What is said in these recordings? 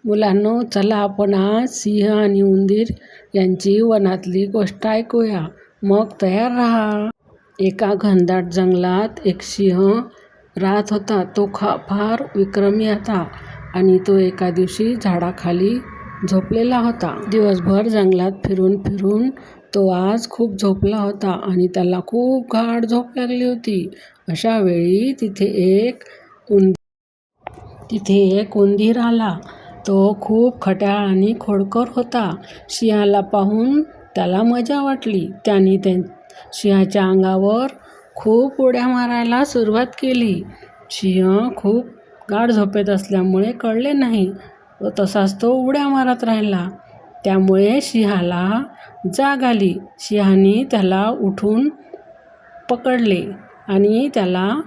मुलांनो, चला आपण आज सिंह आणि उंदीर यांची वनातली गोष्ट ऐकूया. मग तयार राहा. एका घनदाट जंगलात एक सिंह राहत होता. तो फार विक्रमी होता आणि तो एका दिवशी झाडाखाली झोपलेला होता. दिवसभर जंगलात फिरून फिरून तो आज खूप झोपला होता आणि त्याला खूप गाढ झोप लागली होती. अशा वेळी तिथे एक उंदीर आला. तो खूप खट्याळ आणि खोडकर होता. सिंहाला पाहून त्याला मजा वाटली. त्याने सिंहाच्या अंगावर खूप उड्या मारायला सुरुवात केली. सिंह खूप गाढ झोपेत असल्यामुळे कळले नाही व तसाच तो उड्या मारत राहिला. त्यामुळे सिंहाला जाग आली. सिंहाने त्याला उठून पकडले आणि त्याला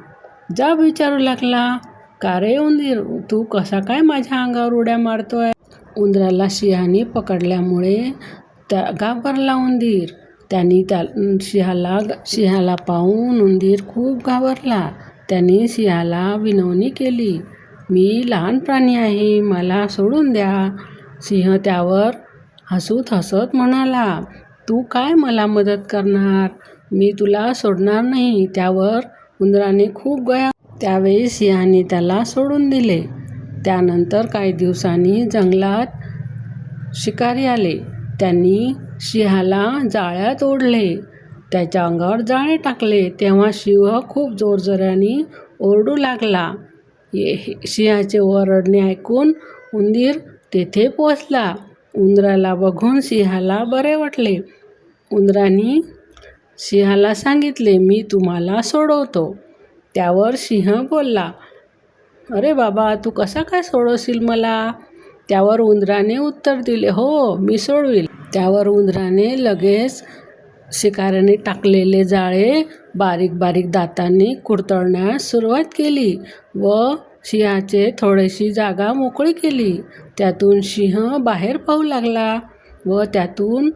जाब विचारू लागला, "का रे उंदीर, तू कसा काय माझ्या अंगावर उड्या मारतोय?" उंदराला सिंहाने पकडल्यामुळे घाबरला उंदीर. त्याने सिंहाला पाहून उंदीर खूप घाबरला. त्याने सिंहाला विनवणी केली, "मी लहान प्राणी आहे, मला सोडून द्या." सिंह त्यावर हसत हसत म्हणाला, "तू काय मला मदत करणार? मी तुला सोडणार नाही." त्यावर उंदराने खूप त्यावेळी सिंहाने त्याला सोडून दिले. त्यानंतर काही दिवसांनी जंगलात शिकारी आले. त्यांनी सिंहाला जाळ्यात ओढले. त्याच्या अंगावर जाळे टाकले. तेव्हा सिंह खूप जोरजोराने ओरडू लागला. सिंहाचे ओरडणे ऐकून उंदीर तेथे पोहोचला. उंदराला बघून सिंहाला बरे वाटले. उंदराने सिंहाला सांगितले, "मी तुम्हाला सोडवतो." त्यावर सिंह बोलला, "अरे बाबा, तू कसा काय सोडवशील मला?" त्यावर उंदराने उत्तर दिले, "हो, मी सोडवील." त्यावर उंदराने लगेच शिकाऱ्याने टाकलेले जाळे बारीक बारीक दातांनी कुरतडण्यास सुरुवात केली व सिंहाची थोडीशी जागा मोकळी केली. त्यातून सिंह बाहेर पाहू लागला व त्यातून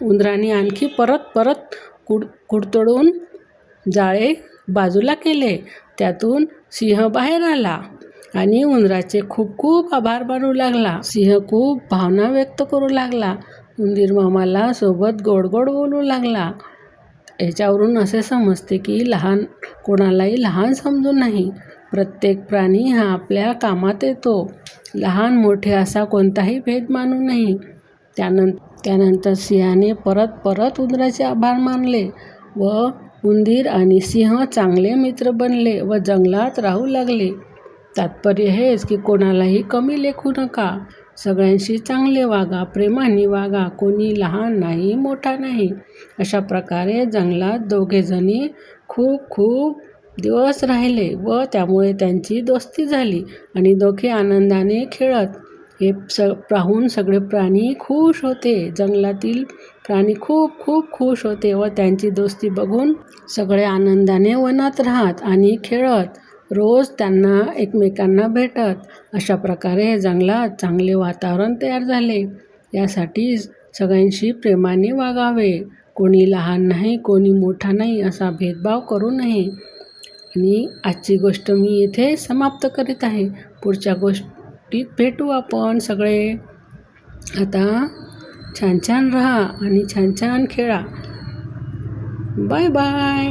उंदराने आणखी परत कुरतडून जाळे बाजूला केले. त्यातून सिंह बाहेर आला आणि उंदराचे खूप खूप आभार मानू लागला. सिंह खूप भावना व्यक्त करू लागला. उंदीर मामाला सोबत गोड गोड बोलू लागला. याच्यावरून असे समजते की कोणालाही लहान समजू नये. प्रत्येक प्राणी हा आपल्या कामात येतो. लहान मोठे असा कोणताही भेद मानू नये. त्यानंतर सिंहाने परत उंदराचे आभार मानले व उंदीर आणि सिंह चांगले मित्र बनले व जंगलात राहू लागले. तात्पर्य हेच की कोणालाही कमी लेखू नका. सगळ्यांशी चांगले वागा, प्रेमाने वागा. कोणी लहान नाही, मोठा नाही. अशा प्रकारे जंगलात दोघेजणी खूप खूप दिवस राहिले व त्यामुळे त्यांची दोस्ती झाली आणि दोघे आनंदाने खेळत. हे पाहून सगळे प्राणी खुश होते. जंगलातील प्राणी खूप खूप खुश होते व त्यांची दोस्ती बघून सगळे आनंदाने वनात राहत आणि खेळत. रोज त्यांना एकमेकांना भेटत. अशा प्रकारे जंगलात चांगले वातावरण तयार झाले. यासाठी सगळ्यांशी प्रेमाने वागावे. कोणी लहान नाही, कोणी मोठा नाही असा भेदभाव करू नये. आणि आजची गोष्ट मी इथे समाप्त करीत आहे. पुढच्या गोष्टीत भेटू आपण सगळे. आता छान छान राहा आणि छान छान खेळा. Bye bye.